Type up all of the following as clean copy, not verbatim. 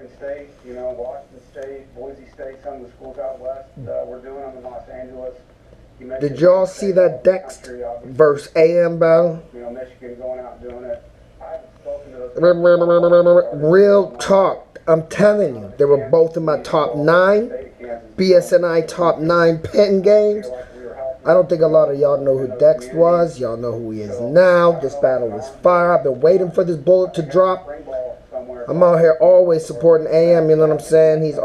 Oregon State, you know, Washington State, Boise State, some of the schools out west were doing them in Los Angeles. Did y'all see that DEKST versus AM battle? You know, Michigan going out and doing it. I haven't spoken to those. Real talk. I'm telling you, they were both in my top 9 BS&I top 9 pen games. I don't think a lot of y'all know who DEKST was. Y'all know who he is now. This battle was fire. I've been waiting for this bullet to drop. I'm out here always supporting AM, you know what I'm saying? He's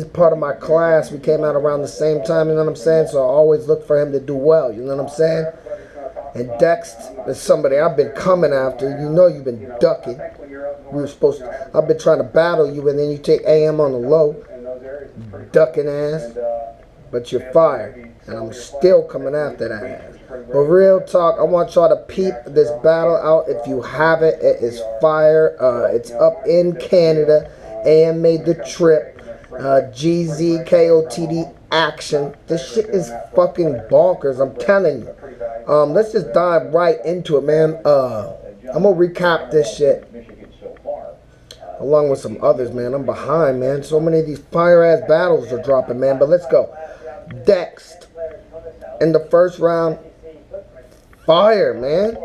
part of my class. We came out around the same time, you know what I'm saying? So I always look for him to do well, you know what I'm saying? And DEKST is somebody I've been coming after. You know you've been ducking. We were supposed to, I've been trying to battle you, and then you take AM on the low, ducking ass. But you're fired, and I'm still coming after that ass. But real talk, I want y'all to peep this battle out. If you have it, it is fire. It's up in Canada. AM made the trip. GZKOTD action. This shit is fucking bonkers, I'm telling you. Let's just dive right into it, man. I'm gonna recap this shit along with some others, man. I'm behind, man. So many of these fire-ass battles are dropping, man. But let's go. DEKST in the first round. Fire, man.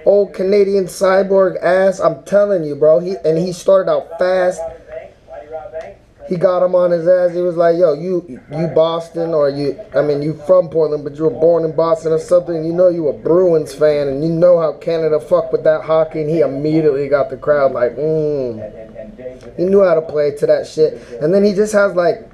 Old Canadian cyborg ass. I'm telling you, bro. He started out fast. He got him on his ass. He was like, yo, you Boston, or you from Portland, but you were born in Boston or something. You know you a Bruins fan, and you know how Canada fuck with that hockey, and he immediately got the crowd like, He knew how to play to that shit. And then he just has like,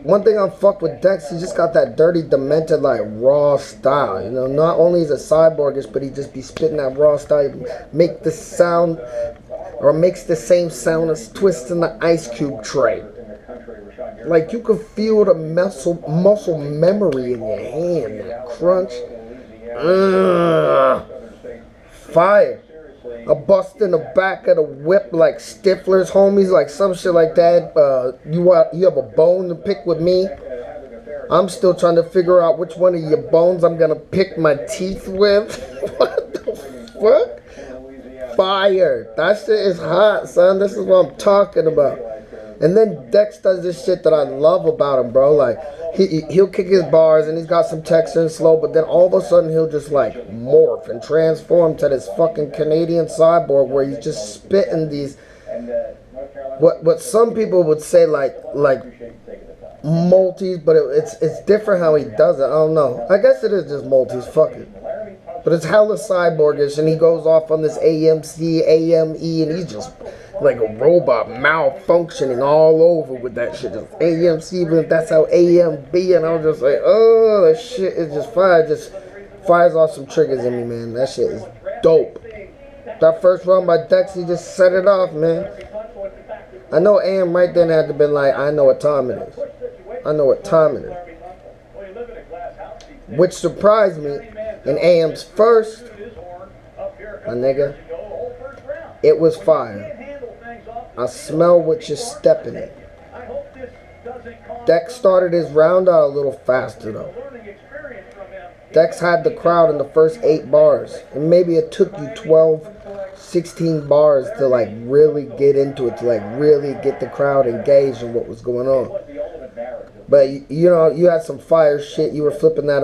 one thing I'm fucked with DEKST, he just got that dirty, demented, like, raw style. You know, not only is it cyborgish, but he just be spitting that raw style. Make the sound, or makes the same sound as twisting the ice cube tray. Like, you can feel the muscle memory in your hand, that crunch. Fire. A bust in the back of the whip like Stifler's homies, like some shit like that. You have a bone to pick with me. I'm still trying to figure out which one of your bones I'm gonna pick my teeth with. What the fuck? Fire. That shit is hot, son. This is what I'm talking about. And then DEKST does this shit that I love about him, bro. Like, he'll kick his bars, and he's got some texture and slow, but then all of a sudden he'll just, like, morph and transform to this fucking Canadian cyborg where he's just spitting these, what some people would say, like multis, but it's different how he does it. I don't know. I guess it is just multis, fuck it. But it's hella cyborgish, and he goes off on this AMC, AME, and he's just like a robot malfunctioning all over with that shit. Just AMC, but that's how AMB, and I was just like, oh, that shit is just fire. It just fires off some triggers in me, man. That shit is dope. That first run by DEKST, he just set it off, man. I know AM right then had to be like, I know what time it is. I know what time it is. Which surprised me. In AM's first, my nigga, it was fire. I smell what you're stepping in. DEKST started his round out a little faster though. DEKST had the crowd in the first 8 bars. And maybe it took you 12, 16 bars to like really get into it, to like really get the crowd engaged in what was going on. But you know, you had some fire shit. You were flipping that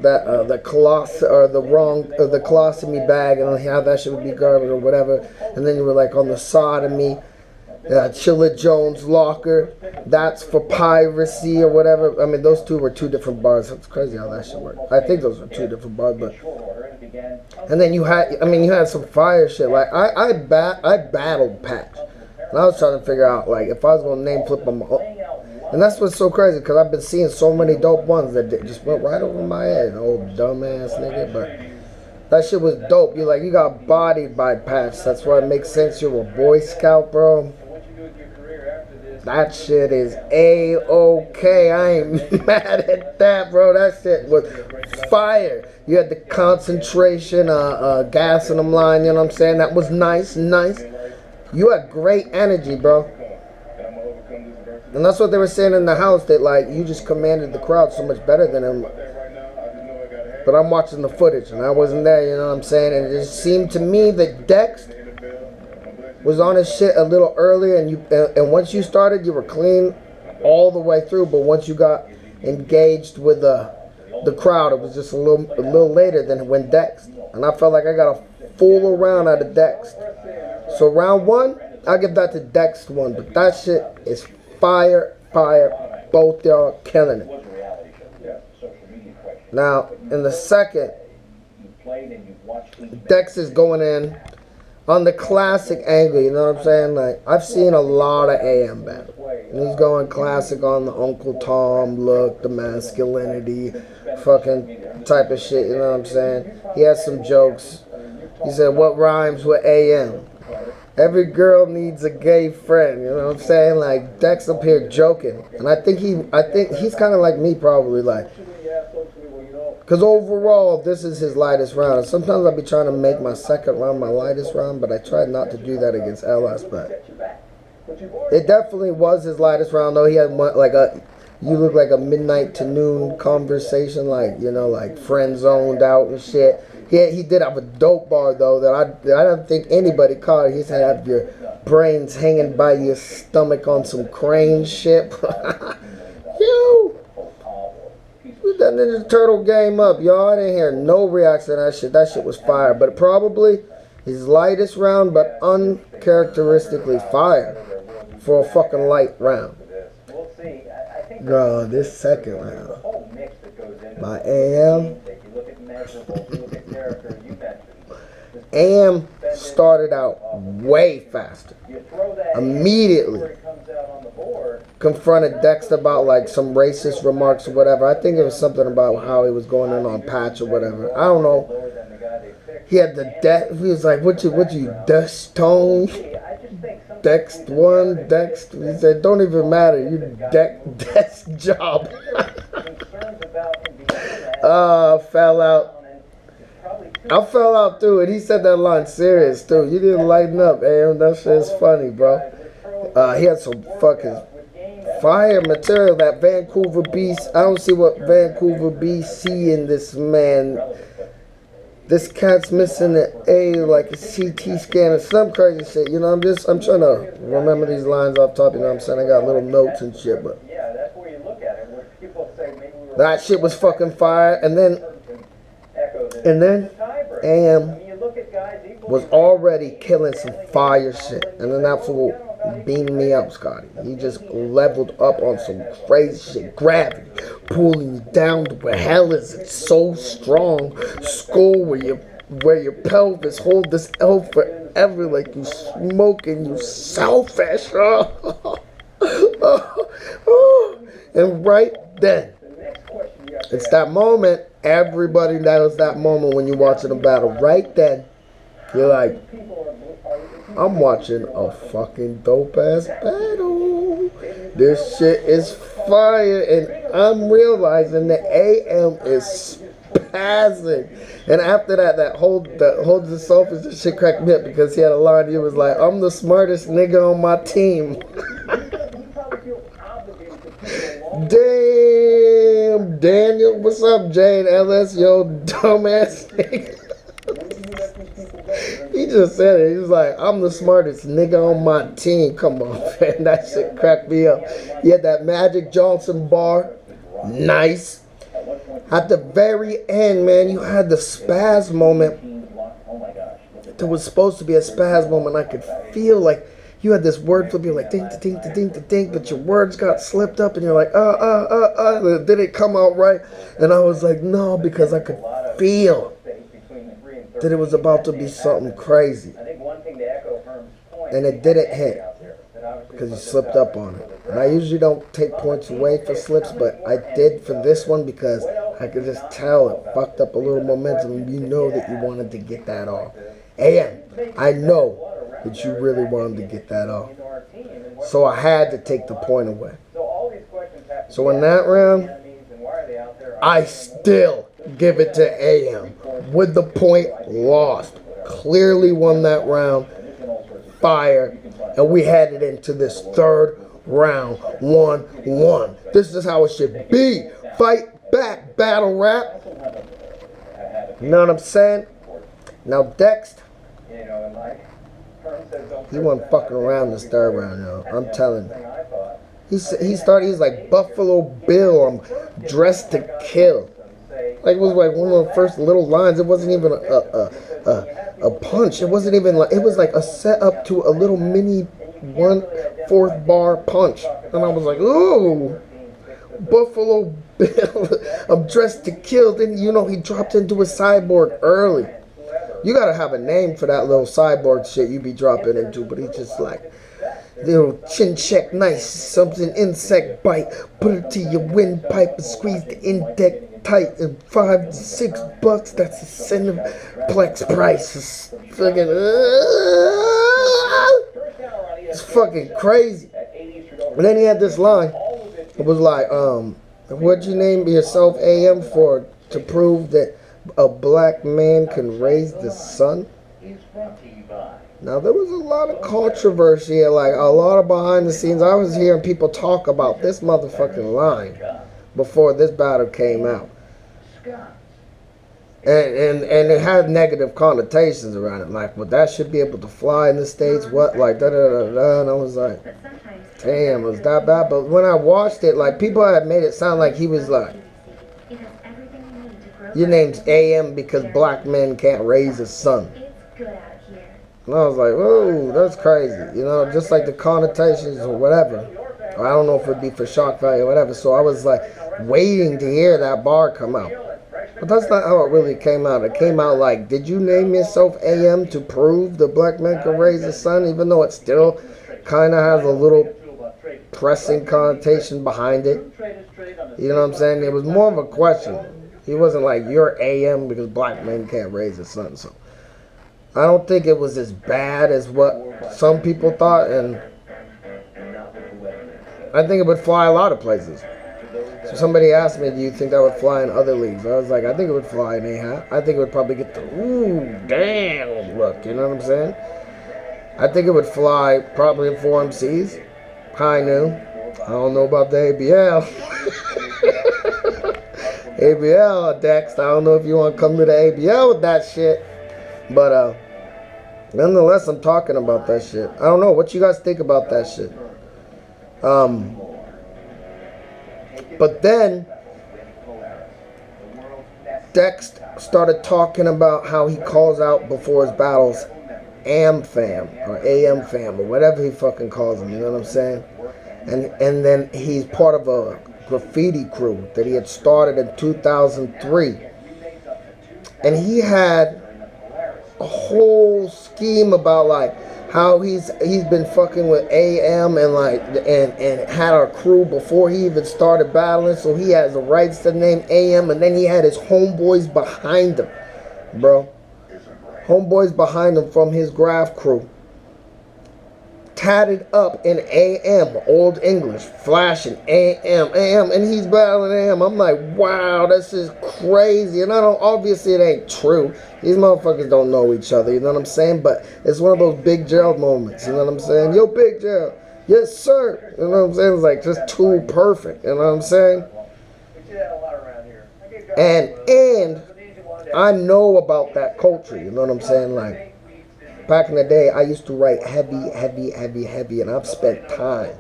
the coloss or the colostomy bag, and how that shit would be garbage or whatever. And then you were like on the sodomy, Chilla Jones locker, that's for piracy or whatever. I mean, those two were 2 different bars. It's crazy how that shit worked. I think those were 2 different bars, but. And then you had some fire shit. Like I battled Patch, and I was trying to figure out like if I was gonna name flip them. And that's what's so crazy, because I've been seeing so many dope ones that just went right over my head. Old dumbass nigga. But that shit was dope. You got bodied by Patch. That's why it makes sense you're a Boy Scout, bro. That shit is A-OK. I ain't mad at that, bro. That shit was fire. You had the concentration, gas in them line, you know what I'm saying? That was nice. You had great energy, bro. And that's what they were saying in the house, that like you just commanded the crowd so much better than him. But I'm watching the footage and I wasn't there, you know what I'm saying? And it just seemed to me that DEKST was on his shit a little earlier, and once you started, you were clean all the way through. But once you got engaged with the crowd, it was just a little later than when DEKST. And I felt like I got a full round out of DEKST. So round one, I give that to DEKST ONE. But that shit is fire. Both y'all killing it. Now in the second, DEKST is going in on the classic angle, you know what I'm saying? Like, I've seen a lot of AM battles. And he's going classic on the Uncle Tom look, the masculinity, fucking type of shit, you know what I'm saying? He has some jokes. He said, what rhymes with AM? Every girl needs a gay friend, you know what I'm saying? Like, DEKST up here joking. And I think he's kind of like me, probably, like, because overall, this is his lightest round. And sometimes I'll be trying to make my second round my lightest round, but I tried not to do that against LS. But it definitely was his lightest round, though. He had one, like you look like a midnight to noon conversation, like, you know, like friend zoned out and shit. He did have a dope bar, though, that I don't think anybody caught. He said, have your brains hanging by your stomach on some crane shit. Yo! That Ninja Turtle game up, y'all. I didn't hear no reaction to that shit. That shit was fire. But probably his lightest round, but uncharacteristically fire for a fucking light round. Bro, this second round by AM. AM started out way faster. Immediately confronted DEKST about like some racist remarks or whatever. I think it was something about how he was going in on patch or whatever. I don't know. He had he was like, what you dust tone? DEKST ONE, DEKST. He said, don't even matter. You desk job. Fell out. I fell out through it. He said that line serious too. You didn't lighten up, AM. That shit's funny, bro. He had some fucking fire material. That Vancouver Beast. I don't see what Vancouver Beast see in this man. This cat's missing an A, like a CT scan or some crazy shit. You know, I'm trying to remember these lines off top. You know what I'm saying? I got little notes and shit, but that shit was fucking fire. And then AM was already killing some fire shit. And then that fool beamed me up, Scotty. He just leveled up on some crazy shit. Gravity, pulling you down to where hell is. It's so strong. Skull where your pelvis hold this L forever like you smoking, you selfish. And right then, it's that moment. Everybody knows that moment when you're watching a battle. Right then, you're like, I'm watching a fucking dope ass battle. This shit is fire, and I'm realizing the AM is spazzing. And after that holds the selfish, this shit cracked me up because he had a line. He was like, I'm the smartest nigga on my team. Damn, Daniel, what's up, Jane LS, yo, dumbass nigga. He just said it. He was like, I'm the smartest nigga on my team. Come on, man. That shit cracked me up. He had that Magic Johnson bar. Nice. At the very end, man, you had the spaz moment. There was supposed to be a spaz moment. I could feel like you had this word flip. You're like, ding, ding, ding, ding, ding, but your words got slipped up, and you're like, did it come out right? And I was like, no, because I could feel that it was about to be something crazy. And it didn't hit because you slipped up on it. And I usually don't take points away for slips, but I did for this one because I could just tell it fucked up a little momentum, and you know that you wanted to get that off. And I know that you really wanted to get that off. So I had to take the point away. So in that round, I still give it to AM with the point lost. Clearly won that round. Fire. And we headed into this third round. 1-1. This is how it should be. Fight back, battle rap. You know what I'm saying? Now DEKST, He wasn't fucking around this third round, yo. I'm telling you. He started, he's like Buffalo Bill, I'm dressed to kill. Like, it was like one of the first little lines. It wasn't even a punch. It wasn't even like, it was like a setup to a little mini 1/4 bar punch. And I was like, ooh, Buffalo Bill, I'm dressed to kill. Then, you know, he dropped into a cyborg early. You gotta have a name for that little cyborg shit you be dropping into, but he just like, little chin check, nice, something insect bite, put it to your windpipe and squeeze the index tight, and $5 to $6, that's a Cineplex price. It's fucking, it's fucking crazy. And then he had this line, it was like, what'd you name yourself AM for, to prove that a black man can raise the sun? Now, there was a lot of controversy, like a lot of behind the scenes. I was hearing people talk about this motherfucking line before this battle came out. And it had negative connotations around it. Like, well, that should be able to fly in the States, what? Like, da-da-da-da. And I was like, damn, was that bad? But when I watched it, like, people had made it sound like he was like, your name's AM because black men can't raise a son. And I was like, whoa, that's crazy. You know, just like the connotations or whatever. Or I don't know if it'd be for shock value or whatever. So I was like waiting to hear that bar come out. But that's not how it really came out. It came out like, did you name yourself AM to prove the black man can raise a son? Even though it still kind of has a little pressing connotation behind it. You know what I'm saying? It was more of a question. He wasn't like, you're AM because black men can't raise a son. So I don't think it was as bad as what some people thought, and I think it would fly a lot of places. So somebody asked me, do you think that would fly in other leagues? I was like, I think it would fly in AHAT. I think it would probably get the, ooh, damn look, you know what I'm saying? I think it would fly probably in 4MCs, high noon. I don't know about the ABL. ABL, DEKST, I don't know if you want to come to the ABL with that shit. But, nonetheless, I'm talking about that shit. I don't know. What you guys think about that shit? But then, DEKST started talking about how he calls out before his battles AM fam, or AM fam, or whatever he fucking calls them, you know what I'm saying? And then he's part of a graffiti crew that he had started in 2003. And he had a whole scheme about like how he's been fucking with AM and like and had our crew before he even started battling, so he has the rights to the name AM, and then he had his homeboys behind him, bro. Homeboys behind him from his graph crew, tatted up in AM, Old English, flashing AM, and he's battling AM. I'm like, wow, this is crazy. And I don't, obviously it ain't true. These motherfuckers don't know each other, you know what I'm saying? But it's one of those Big Gerald moments, you know what I'm saying? Yo, Big Gerald, yes sir. You know what I'm saying? It's like just too perfect, you know what I'm saying? And I know about that culture, you know what I'm saying? Like, back in the day, I used to write heavy, and I've spent time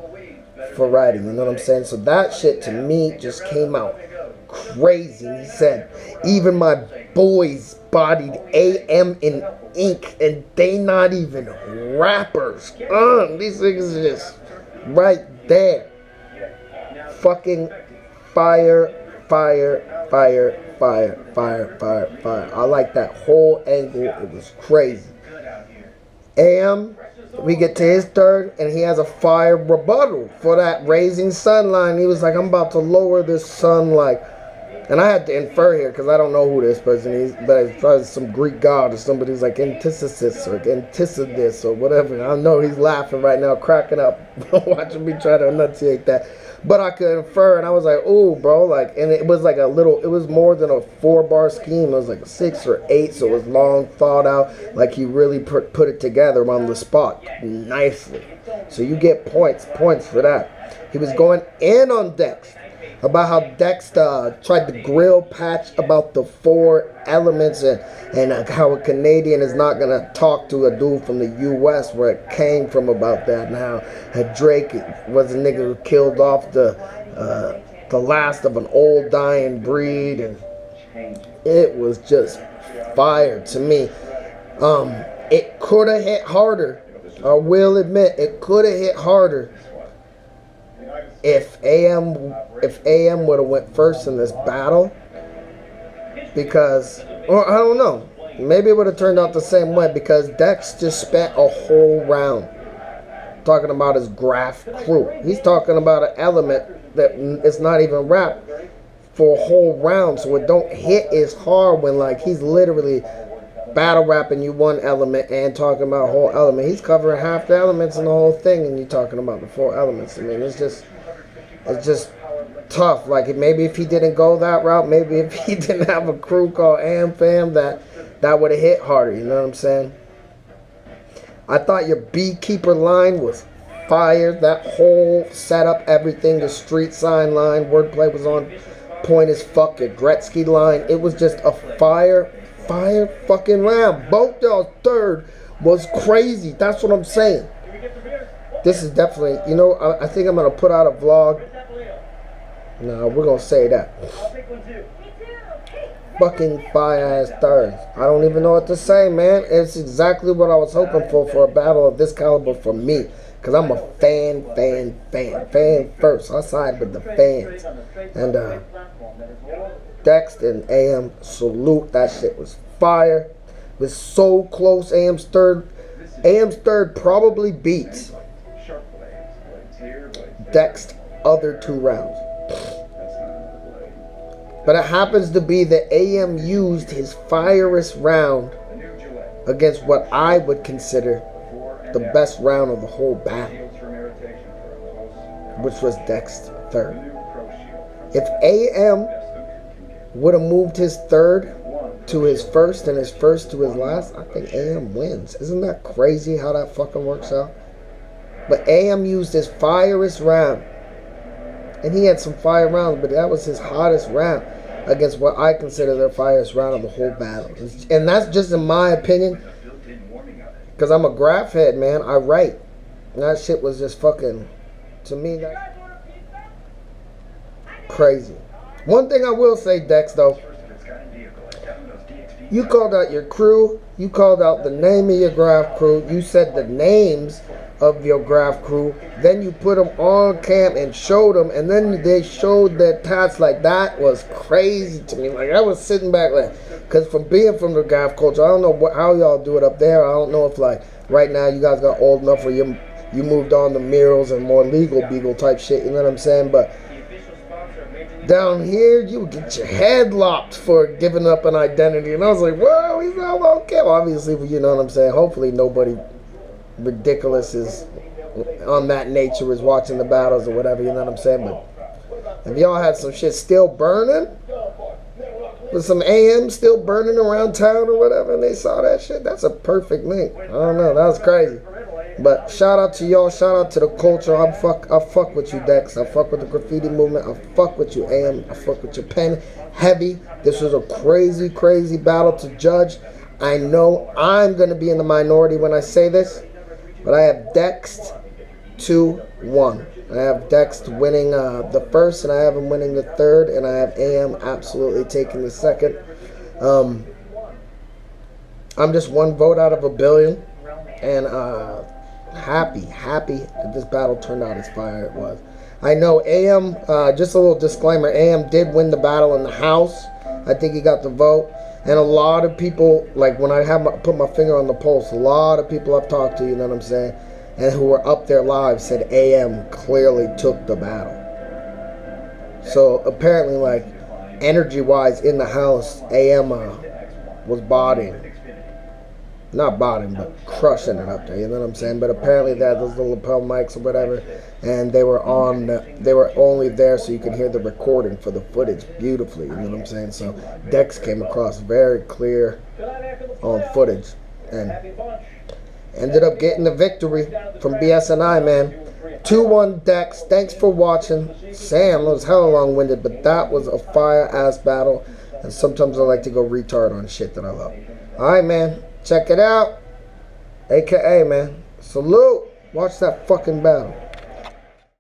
for writing, you know what I'm saying? So that shit to me just came out crazy. And he said, even my boys bodied AM in ink, and they not even rappers. These niggas are just right there. Fucking fire. I like that whole angle. It was crazy. AM, we get to his third, and he has a fire rebuttal for that raising sun line. He was like, I'm about to lower this sun, like, and I had to infer here because I don't know who this person is, but it's probably some Greek god or somebody's like Antithesis or Antithesis or whatever. I know he's laughing right now, cracking up, watching me try to enunciate that. But I could infer, and I was like, ooh, bro, like, and it was like a little, it was more than a 4-bar scheme. It was like a 6 or 8, so it was long thought out. Like, he really put it together on the spot nicely. So you get points for that. He was going in on DEKST. about how DEKST tried to grill patch about the 4 elements and how a Canadian is not going to talk to a dude from the U.S. where it came from about that, and how Drake was a nigga who killed off the last of an old dying breed, and it was just fire to me. It could have hit harder. I will admit, it could have hit harder if AM would have went first in this battle, because, or I don't know, maybe it would have turned out the same way, because DEKST just spent a whole round talking about his graph crew. He's talking about an element that it's not even rap for a whole round, so it don't hit as hard when like he's literally battle rapping you one element and talking about a whole element. He's covering half the elements in the whole thing, and you're talking about the 4 elements. I mean, it's just tough. Like, maybe if he didn't go that route, maybe if he didn't have a crew called Am Fam, that would have hit harder. You know what I'm saying? I thought your Beekeeper line was fire. That whole setup, everything, the street sign line, wordplay was on point as fuck. Your Gretzky line, it was just a fire fucking round. Both y'all's third was crazy. That's what I'm saying. This is definitely, you know, I think I'm gonna put out a vlog. No, we're gonna say that. Fucking fire ass thirds. I don't even know what to say, man. It's exactly what I was hoping for a battle of this caliber for me. Cause I'm a fan first. I side with the fans. And DEKST and AM, salute. That shit was fire. It was so close. AM's third probably beats DEKST other 2 rounds. But it happens to be that AM used his firest round against what I would consider the best round of the whole battle, which was DEKST third. If AM would have moved his third to his first and his first to his last, I think AM wins. Isn't that crazy how that fucking works out? But AM used his firest round, and he had some fire rounds, but that was his hottest round against what I consider the firest round of the whole battle. And that's just in my opinion, because I'm a graph head, man. I write. And that shit was just fucking, to me, that crazy. One thing I will say, DEKST, though, you called out your crew, you called out the name of your graph crew, you said the names of your graph crew, then you put them on cam and showed them, and then they showed their tats. Like, that was crazy to me. Like, I was sitting back like, because from being from the graph culture, I don't know how y'all do it up there. I don't know if like right now you guys got old enough where you moved on to murals and more legal beagle type shit, you know what I'm saying? But down here, you would get your head lopped for giving up an identity. And I was like, whoa, he's not okay. Well, obviously, you know what I'm saying? Hopefully nobody ridiculous is on that nature is watching the battles or whatever, you know what I'm saying? But if y'all had some shit still burning, with some AM still burning around town or whatever, and they saw that shit, that's a perfect link. I don't know, that was crazy. But shout out to y'all, shout out to the culture. I fuck with you, DEKST. I fuck with the graffiti movement. I fuck with you, AM. I fuck with your pen. Heavy. This was a crazy battle to judge. I know I'm going to be in the minority when I say this, but I have DEKST 2-1. I have DEKST winning the first, and I have him winning the third, and I have AM absolutely taking the second. I'm just 1 vote out of 1 billion, and happy that this battle turned out as fire it was. I know AM, just a little disclaimer, AM did win the battle in the House. I think he got the vote. And a lot of people, like when I put my finger on the pulse, a lot of people I've talked to, you know what I'm saying, and who were up there live said AM clearly took the battle. So apparently, like, energy-wise in the House, AM was botting. Not botting, but crushing it up there, you know what I'm saying? But apparently they had those little lapel mics or whatever, and they were only there so you could hear the recording for the footage beautifully, you know what I'm saying? So DEKST came across very clear on footage and ended up getting the victory from BS&I, man. 2-1 Dex. Thanks for watching. Sam was hella long-winded, but that was a fire-ass battle. And sometimes I like to go retard on shit that I love. Alright, man. Check it out. AKA, man. Salute. Watch that fucking battle.